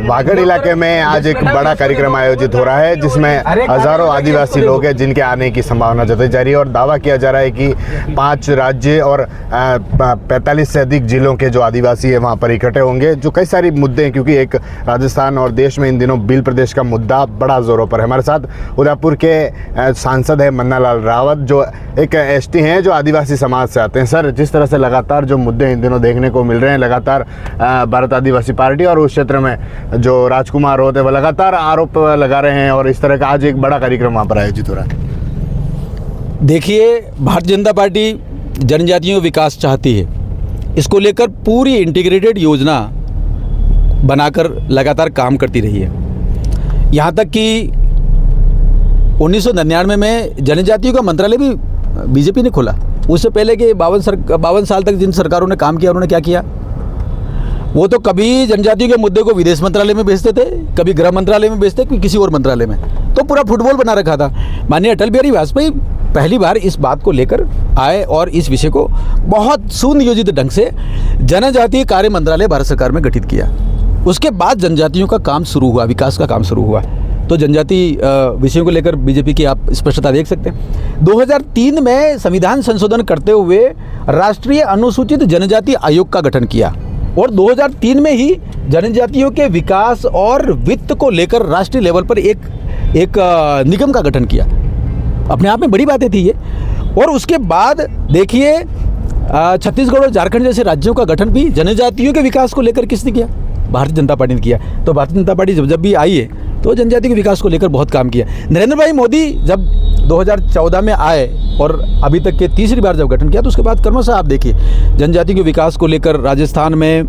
वागड़ इलाके में आज एक बड़ा कार्यक्रम आयोजित हो रहा है जिसमें हजारों आदिवासी लोग हैं जिनके आने की संभावना जताई जा रही है और दावा किया जा रहा है कि 5 राज्य और 45 से अधिक जिलों के जो आदिवासी है वहां पर इकट्ठे होंगे। जो कई सारी मुद्दे हैं, क्योंकि एक राजस्थान और देश में इन दिनों भील प्रदेश का मुद्दा बड़ा जोरों पर है। हमारे साथ उदयपुर के सांसद है मन्नालाल रावत, जो एक एसटी हैं जो आदिवासी समाज से आते हैं। सर, जिस तरह से लगातार जो मुद्दे इन दिनों देखने को मिल रहे हैं, लगातार भारत आदिवासी पार्टी और उस क्षेत्र में जो राजकुमार होते हैं वो लगातार आरोप लगा रहे हैं और इस तरह का आज एक बड़ा कार्यक्रम वहाँ पर आयोजित हो रहा है। देखिए, भारतीय जनता पार्टी जनजातियों का विकास चाहती है। इसको लेकर पूरी इंटीग्रेटेड योजना बनाकर लगातार काम करती रही है। यहाँ तक कि 1999 में जनजातियों का मंत्रालय भी बीजेपी ने खोला। उससे पहले के 52 साल तक जिन सरकारों ने काम किया उन्होंने क्या किया? वो तो कभी जनजातियों के मुद्दे को विदेश मंत्रालय में भेजते थे, कभी गृह मंत्रालय में भेजते, कभी किसी और मंत्रालय में। तो पूरा फुटबॉल बना रखा था। माननीय अटल बिहारी वाजपेयी पहली बार इस बात को लेकर आए और इस विषय को बहुत सुनियोजित ढंग से जनजातीय कार्य मंत्रालय भारत सरकार में गठित किया। उसके बाद जनजातियों का काम शुरू हुआ, विकास का काम शुरू हुआ। तो जनजाति विषयों को लेकर बीजेपी की आप स्पष्टता देख सकते हैं। 2003 में संविधान संशोधन करते हुए राष्ट्रीय अनुसूचित जनजाति आयोग का गठन किया और 2003 में ही जनजातियों के विकास और वित्त को लेकर राष्ट्रीय लेवल पर एक निगम का गठन किया। अपने आप में बड़ी बातें थी ये। और उसके बाद देखिए, छत्तीसगढ़ और झारखंड जैसे राज्यों का गठन भी जनजातियों के विकास को लेकर किसने किया? भारतीय जनता पार्टी ने किया। तो भारतीय जनता पार्टी जब भी आई है तो जनजाति के विकास को लेकर बहुत काम किया। नरेंद्र भाई मोदी जब 2014 में आए और अभी तक के तीसरी बार जब गठन किया तो उसके बाद क्रमशः आप देखिए जनजाति के विकास को लेकर राजस्थान में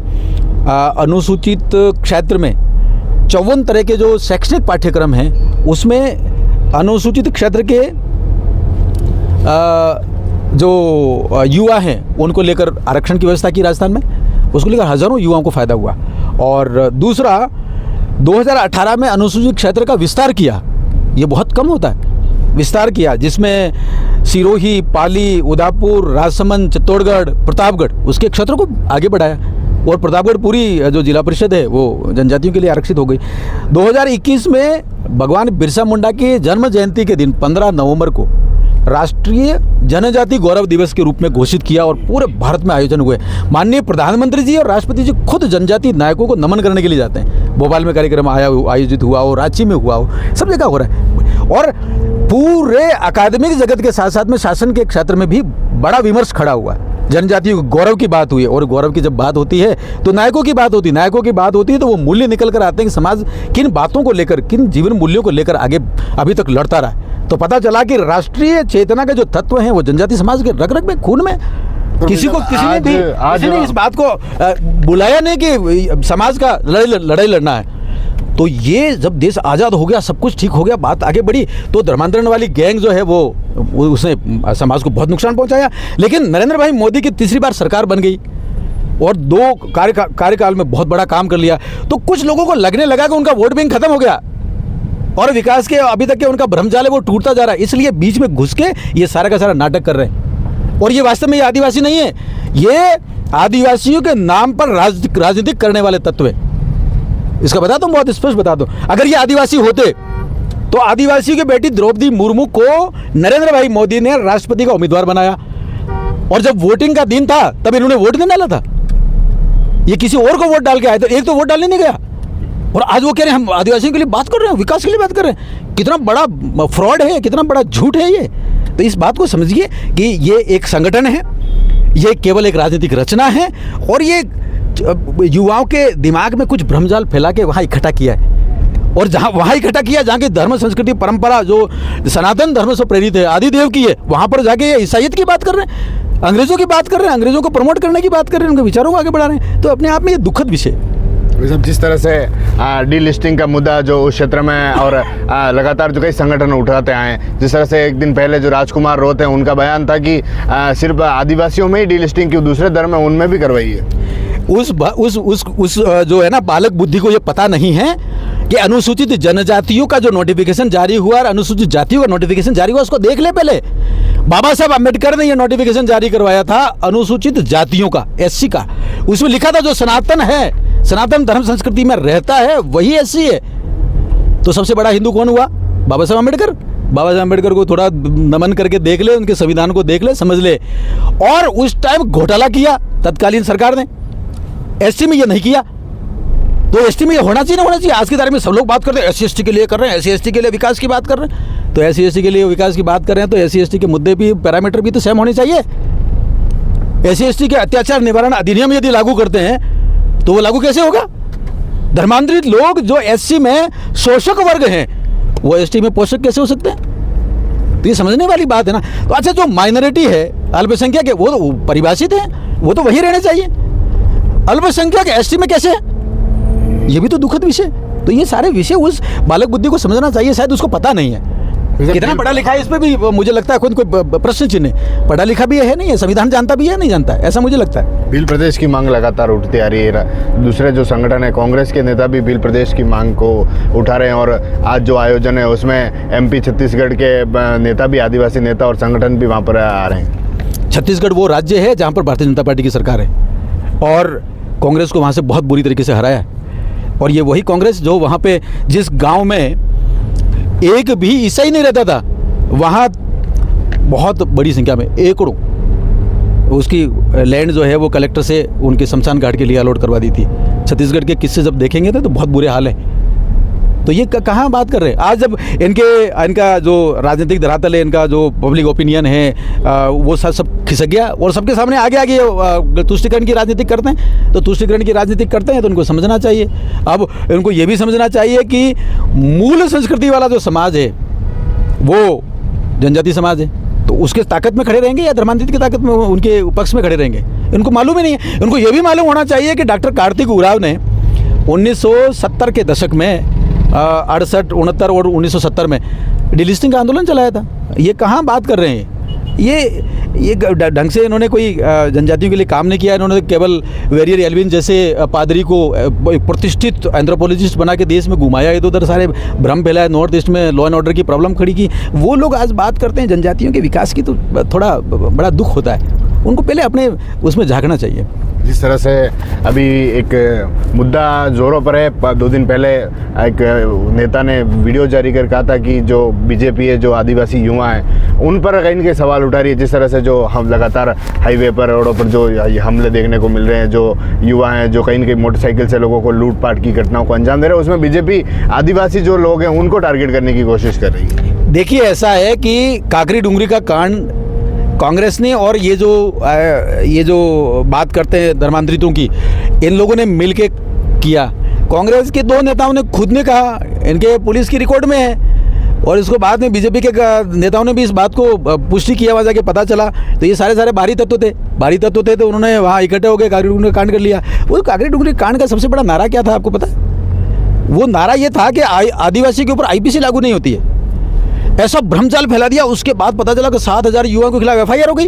अनुसूचित क्षेत्र में 54 तरह के जो शैक्षणिक पाठ्यक्रम हैं उसमें अनुसूचित क्षेत्र के जो युवा हैं उनको लेकर आरक्षण की व्यवस्था की राजस्थान में। उसको लेकर हज़ारों युवाओं को फ़ायदा हुआ। और दूसरा, 2018 में अनुसूचित क्षेत्र का विस्तार किया। ये बहुत कम होता है, विस्तार किया, जिसमें सिरोही, पाली, उदयपुर, राजसमंद, चित्तौड़गढ़, प्रतापगढ़ उसके क्षेत्रों को आगे बढ़ाया और प्रतापगढ़ पूरी जो जिला परिषद है वो जनजातियों के लिए आरक्षित हो गई। 2021 में भगवान बिरसा मुंडा की जन्म जयंती के दिन 15 नवंबर को राष्ट्रीय जनजाति गौरव दिवस के रूप में घोषित किया और पूरे भारत में आयोजन हुए। माननीय प्रधानमंत्री जी और राष्ट्रपति जी खुद जनजाति नायकों को नमन करने के लिए जाते हैं। भोपाल में कार्यक्रम आयोजित हुआ हो, रांची में हुआ हो, सब जगह हो रहा है। और पूरे अकादमिक जगत के साथ साथ में शासन के क्षेत्र में भी बड़ा विमर्श खड़ा हुआ। जनजातियों के गौरव की बात हुई है और गौरव की जब बात होती है तो नायकों की बात होती है। नायकों की बात होती है तो वो मूल्य निकल कर आते हैं कि समाज किन बातों को लेकर, किन जीवन मूल्यों को लेकर आगे अभी तक लड़ता रहा है। तो पता चला कि राष्ट्रीय चेतना के जो तत्व हैं वो जनजाति समाज के रग रग में, खून में। किसी ने इस बात को बुलाया नहीं कि समाज का लड़ाई लड़ना है। तो ये जब देश आज़ाद हो गया, सब कुछ ठीक हो गया, बात आगे बढ़ी, तो धर्मांतरण वाली गैंग जो है वो उसने समाज को बहुत नुकसान पहुंचाया। लेकिन नरेंद्र भाई मोदी की तीसरी बार सरकार बन गई और 2 कार्यकाल में बहुत बड़ा काम कर लिया। तो कुछ लोगों को लगने लगा कि उनका वोट बैंक खत्म हो गया और विकास के अभी तक के उनका भ्रमजाल है वो टूटता जा रहा है, इसलिए बीच में घुस के ये सारा का सारा नाटक कर रहे हैं। और ये वास्तव में ये आदिवासी नहीं है, ये आदिवासियों के नाम पर राजनीतिक करने वाले तत्व है। इसका बताता हूँ, बहुत स्पष्ट बता दूं। अगर ये आदिवासी होते तो आदिवासियों की बेटी द्रौपदी मुर्मू को नरेंद्र भाई मोदी ने राष्ट्रपति का उम्मीदवार बनाया और जब वोटिंग का दिन था तब इन्होंने वोट नहीं डाला था। ये किसी और को वोट डाल के आए, तो एक तो वोट डालने नहीं गया और आज वो कह रहे हैं हम आदिवासियों के लिए बात कर रहे हैं, विकास के लिए बात कर रहे हैं। कितना बड़ा फ्रॉड है, कितना बड़ा झूठ है ये। तो इस बात को समझिए कि ये एक संगठन है, ये केवल एक राजनीतिक रचना है और ये युवाओं के दिमाग में कुछ भ्रमजाल फैला के वहाँ इकट्ठा किया है। और जहाँ वहाँ इकट्ठा किया जहाँ की धर्म, संस्कृति, परंपरा जो सनातन धर्म से प्रेरित है, आदिदेव की है, वहाँ पर जाके ये ईसाईयत की बात कर रहे हैं, अंग्रेजों की बात कर रहे हैं, अंग्रेजों को प्रमोट करने की बात कर रहे हैं, उनके विचारों को आगे बढ़ा रहे हैं। तो अपने आप में ये दुखद विषय। जिस तरह से डीलिस्टिंग का मुद्दा जो उस क्षेत्र में और लगातार जो कई संगठन उठाते आए, जिस तरह से एक दिन पहले जो राजकुमार रोत हैं उनका बयान था कि सिर्फ आदिवासियों में ही डीलिस्टिंग क्यों, दूसरे धर्म है उनमें भी करवाई है। उस जो है ना बालक बुद्धि को ये पता नहीं है कि अनुसूचित जनजातियों का जो नोटिफिकेशन जारी हुआ और अनुसूचित जातियों का नोटिफिकेशन जारी हुआ, उसको देख ले पहले। बाबा साहब अम्बेडकर ने यह नोटिफिकेशन जारी करवाया था अनुसूचित जातियों का, एससी का। उसमें लिखा था जो सनातन है, सनातन धर्म संस्कृति में रहता है, वही एससी है। तो सबसे बड़ा हिंदू कौन हुआ? बाबा साहब अम्बेडकर। बाबा साहब अम्बेडकर को थोड़ा नमन करके देख ले, उनके संविधान को देख ले, समझ ले। और उस टाइम घोटाला किया तत्कालीन सरकार ने, एससी में ये नहीं किया। तो एसटी में ये होना चाहिए ना होना चाहिए? आज की तारीख में सब लोग बात करते हैं एससी एसटी के लिए कर रहे हैं, एससी एसटी के लिए विकास की बात कर रहे हैं। तो एससी एसटी के लिए विकास की बात कर रहे हैं तो एससी एसटी के मुद्दे भी, पैरामीटर भी तो सेम होने चाहिए। एससी एसटी के अत्याचार निवारण अधिनियम यदि लागू करते हैं तो वो लागू कैसे होगा? धर्मांतरित लोग जो एससी में शोषक वर्ग हैं, वो एसटी में पोषक कैसे हो सकते हैं? तो ये समझने वाली बात है ना। तो अच्छा, जो माइनॉरिटी है, अल्पसंख्यक है, वो तो परिभाषित है, वो तो वही रहने चाहिए। अल्पसंख्यक एसटी में कैसे है? ये भी तो दुखद विषय। तो ये सारे विषय उस बालक बुद्धि को समझना चाहिए, शायद उसको पता नहीं है। कितना पढ़ा लिखा है इस पर भी मुझे लगता है कोई प्रश्न चिन्ह है। पढ़ा लिखा भी है नहीं है, संविधान जानता भी है नहीं जानता है, ऐसा मुझे लगता है। बिल प्रदेश की मांग लगातार उठती आ रही है। दूसरे जो संगठन है, कांग्रेस के नेता भी बिल प्रदेश की मांग को उठा रहे हैं। और आज जो आयोजन है उसमें एमपी छत्तीसगढ़ के नेता भी, आदिवासी नेता और संगठन भी वहाँ पर आ रहे हैं। छत्तीसगढ़ वो राज्य है जहाँ पर भारतीय जनता पार्टी की सरकार है और कांग्रेस को वहाँ से बहुत बुरी तरीके से हराया है। और ये वही कांग्रेस जो वहाँ पे, जिस गांव में एक भी ईसाई नहीं रहता था, वहाँ बहुत बड़ी संख्या में एकड़ों उसकी लैंड जो है वो कलेक्टर से उनके शमशान घाट के लिए अलॉट करवा दी थी। छत्तीसगढ़ के किस्से जब देखेंगे तो बहुत बुरे हाल है। तो ये कहाँ बात कर रहे हैं? आज जब इनका जो राजनीतिक धरातल है, इनका जो पब्लिक ओपिनियन है, वो सब खिसक गया और सबके सामने आगे तुष्टिकरण की राजनीति करते हैं। तो तुष्टिकरण की राजनीति करते हैं तो उनको समझना चाहिए। अब इनको ये भी समझना चाहिए कि मूल संस्कृति वाला जो समाज है वो जनजाति समाज है, तो उसके ताकत में खड़े रहेंगे या धर्मांतरित की ताकत में उनके पक्ष में खड़े रहेंगे? इनको मालूम ही नहीं है। इनको ये भी मालूम होना चाहिए कि डॉक्टर कार्तिक उरांव ने 1970 के दशक में 68, 69 और 1970 में डिलिस्टिंग का आंदोलन चलाया था। ये कहाँ बात कर रहे हैं? ये ढंग से इन्होंने कोई जनजातियों के लिए काम नहीं किया। इन्होंने केवल वेरियर एल्विन जैसे पादरी को प्रतिष्ठित एंथ्रोपोलॉजिस्ट बना के देश में घुमाया, इधर उधर सारे भ्रम फैलाया, नॉर्थ ईस्ट में लॉ एंड ऑर्डर की प्रॉब्लम खड़ी की। वो लोग आज बात करते हैं जनजातियों के विकास की, तो थोड़ा बड़ा दुख होता है। उनको पहले अपने उसमें झांकना चाहिए। जिस तरह से अभी एक मुद्दा जोरों पर है, 2 दिन पहले एक नेता ने वीडियो जारी कर कहा था कि जो बीजेपी है, जो आदिवासी युवा हैं, उन पर कहीं के सवाल उठा रही है। जिस तरह से जो हम लगातार हाईवे पर, रोडों पर जो हमले देखने को मिल रहे हैं, जो युवा हैं जो कहीं के मोटरसाइकिल से लोगों को लूटपाट की घटनाओं को अंजाम दे रहे हैं, उसमें बीजेपी आदिवासी जो लोग हैं उनको टारगेट करने की कोशिश कर रही है। देखिए, ऐसा है कि काकरी डुंगरी का कांड कांग्रेस ने और ये जो बात करते हैं धर्मांतरितों की, इन लोगों ने मिल के किया। कांग्रेस के 2 नेताओं ने खुद ने कहा, इनके पुलिस की रिकॉर्ड में है, और इसको बाद में बीजेपी के नेताओं ने भी इस बात को पुष्टि किया, वहाँ जाके पता चला। तो ये सारे बाहरी तत्व थे, तो उन्होंने वहाँ इकट्ठे होकर काकरी डुंगरी कांड कर लिया। वो काकरी डुंगरी कांड का सबसे बड़ा नारा क्या था, आपको पता है? वो नारा ये था कि आदिवासी के ऊपर आईपीसी लागू नहीं होती है। ऐसा भ्रमजाल फैला दिया। उसके बाद पता चला कि 7,000 युवाओं के खिलाफ एफआईआर हो गई।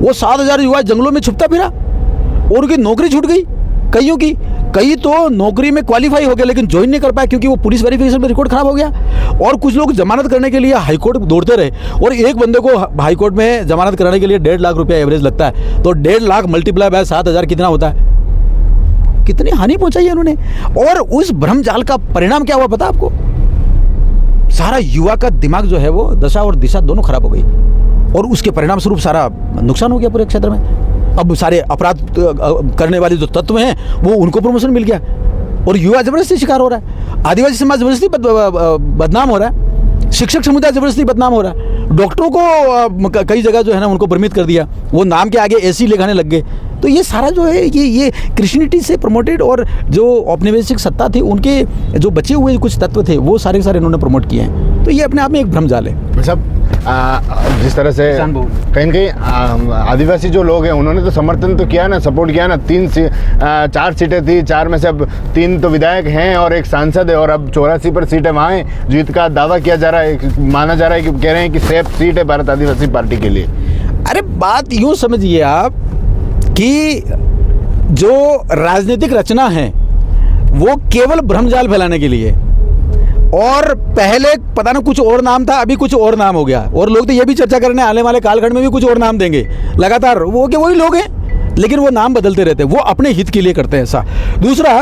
वो 7,000 युवा जंगलों में छुपता फिरा और उनकी नौकरी छूट गई कईयों की। कई तो नौकरी में क्वालिफाई हो गया लेकिन ज्वाइन नहीं कर पाए क्योंकि वो पुलिस वेरिफिकेशन में रिकॉर्ड खराब हो गया। और कुछ लोग जमानत करने के लिए हाईकोर्ट दौड़ते रहे, और एक बंदे को हाईकोर्ट में जमानत कराने के लिए 1.5 लाख रुपया एवरेज लगता है। तो 1.5 लाख मल्टीप्लाई बाय 7,000 कितना होता है? कितनी हानि पहुंचाई है उन्होंने। और उस भ्रमजाल का परिणाम क्या हुआ पता आपको? सारा युवा का दिमाग जो है वो दशा और दिशा दोनों खराब हो गई, और उसके परिणाम स्वरूप सारा नुकसान हो गया पूरे क्षेत्र में। अब सारे अपराध करने वाले जो तत्व हैं वो उनको प्रमोशन मिल गया, और युवा जबरदस्ती शिकार हो रहा है। आदिवासी समाज जबरदस्ती बदनाम हो रहा है, शिक्षक समुदाय जबरदस्ती बदनाम हो रहा है, डॉक्टरों को कई जगह जो है ना उनको भ्रमित कर दिया, वो नाम के आगे एसी लगाने लग गए। तो ये सारा जो है ये क्रिश्चियनिटी से प्रमोटेड, और जो औपनिवेशिक सत्ता थी उनके जो बचे हुए कुछ तत्व थे वो सारे इन्होंने प्रमोट किए हैं। तो ये अपने आप में एक भ्रमजाल है। सब जिस तरह से कहीं आदिवासी जो लोग हैं उन्होंने तो समर्थन तो किया ना, सपोर्ट किया ना। 4 सीटें थी, 4 में से अब 3 तो विधायक हैं और 1 सांसद है, और अब 84 पर सीटें वहाँ हैं। जीत का दावा किया जा रहा है, माना जा रहा है कि कह रहे हैं कि सेफ सीट है भारत आदिवासी पार्टी के लिए। अरे बात यूँ समझिए आप कि जो राजनीतिक रचना है वो केवल भ्रमजाल फैलाने के लिए, और पहले पता ना कुछ और नाम था, अभी कुछ और नाम हो गया, और लोग तो ये भी चर्चा करने आने वाले कालखंड में भी कुछ और नाम देंगे लगातार। वो कि वही लोग हैं, लेकिन वो नाम बदलते रहते हैं, वो अपने हित के लिए करते हैं ऐसा। दूसरा,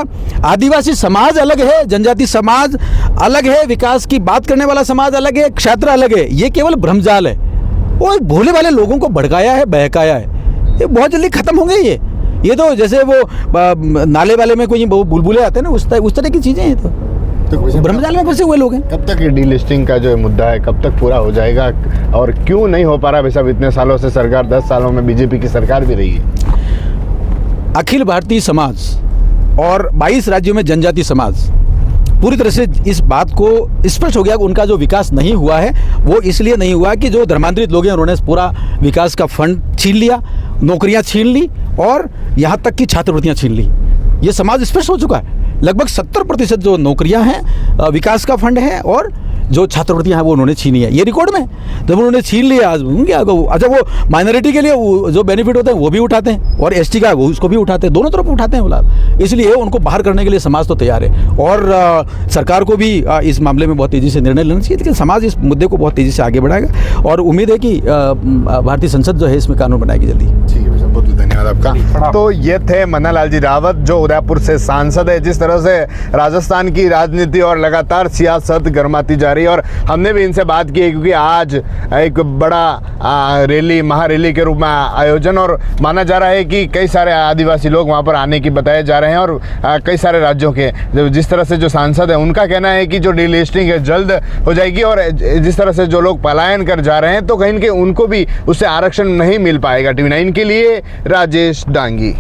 आदिवासी समाज अलग है, जनजाति समाज अलग है, विकास की बात करने वाला समाज अलग है, क्षेत्र अलग है, ये केवल भ्रमजाल है। वो भोले वाले लोगों को भड़काया है, बहकाया है, ये बहुत जल्दी खत्म होंगे। ये तो जैसे वो नाले वाले में कोई बुलबुले आते हैं ना, उस तरह की चीज़ें हैं। तो भ्रमजाल में फंसे हुए लोग हैं। कब तक ये डीलिस्टिंग का जो मुद्दा है कब तक पूरा हो जाएगा, और क्यों नहीं हो पा रहा भाई साहब? इतने सालों से सरकार, 10 सालों में बीजेपी की सरकार भी रही है। अखिल भारतीय समाज और 22 राज्यों में जनजाति समाज पूरी तरह से इस बात को स्पष्ट हो गया कि उनका जो विकास नहीं हुआ है वो इसलिए नहीं हुआ कि जो धर्मांतरित लोग हैं उन्होंने पूरा विकास का फंड छीन लिया, नौकरियां छीन ली, और यहाँ तक कि छात्रवृत्तियां छीन ली। ये समाज स्पष्ट हो चुका है। लगभग 70% जो नौकरियां हैं विकास का फंड है, और जो छात्रवृत्तियां हैं वो उन्होंने छीनी है। ये रिकॉर्ड में जब उन्होंने छीन लिया, आज अच्छा वो माइनॉरिटी के लिए जो बेनिफिट होते हैं वो भी उठाते हैं, और एसटी का वो उसको भी उठाते हैं, दोनों तरफ उठाते हैं वो लोग। इसलिए उनको बाहर करने के लिए समाज तो तैयार है, और सरकार को भी इस मामले में बहुत तेज़ी से निर्णय लेना चाहिए। लेकिन समाज इस मुद्दे को बहुत तेज़ी से आगे बढ़ाएगा, और उम्मीद है कि भारतीय संसद जो है इसमें कानून बनाएगी जल्दी। ठीक है, बहुत बहुत धन्यवाद आपका। तो ये थे मन्नालाल जी रावत, जो उदयपुर से सांसद है। जिस तरह से राजस्थान की राजनीति और लगातार सियासत गर्माती जा रही है, और हमने भी इनसे बात की है क्योंकि आज एक बड़ा रैली, महारैली के रूप में आयोजन, और माना जा रहा है कि कई सारे आदिवासी लोग वहाँ पर आने की बताए जा रहे हैं, और कई सारे राज्यों के जिस तरह से जो सांसद है उनका कहना है कि जो डीलिस्टिंग है जल्द हो जाएगी, और जिस तरह से जो लोग पलायन कर जा रहे हैं तो कहीं न कहीं उनको भी उससे आरक्षण नहीं मिल पाएगा। TV9 के लिए राजेश डांगी।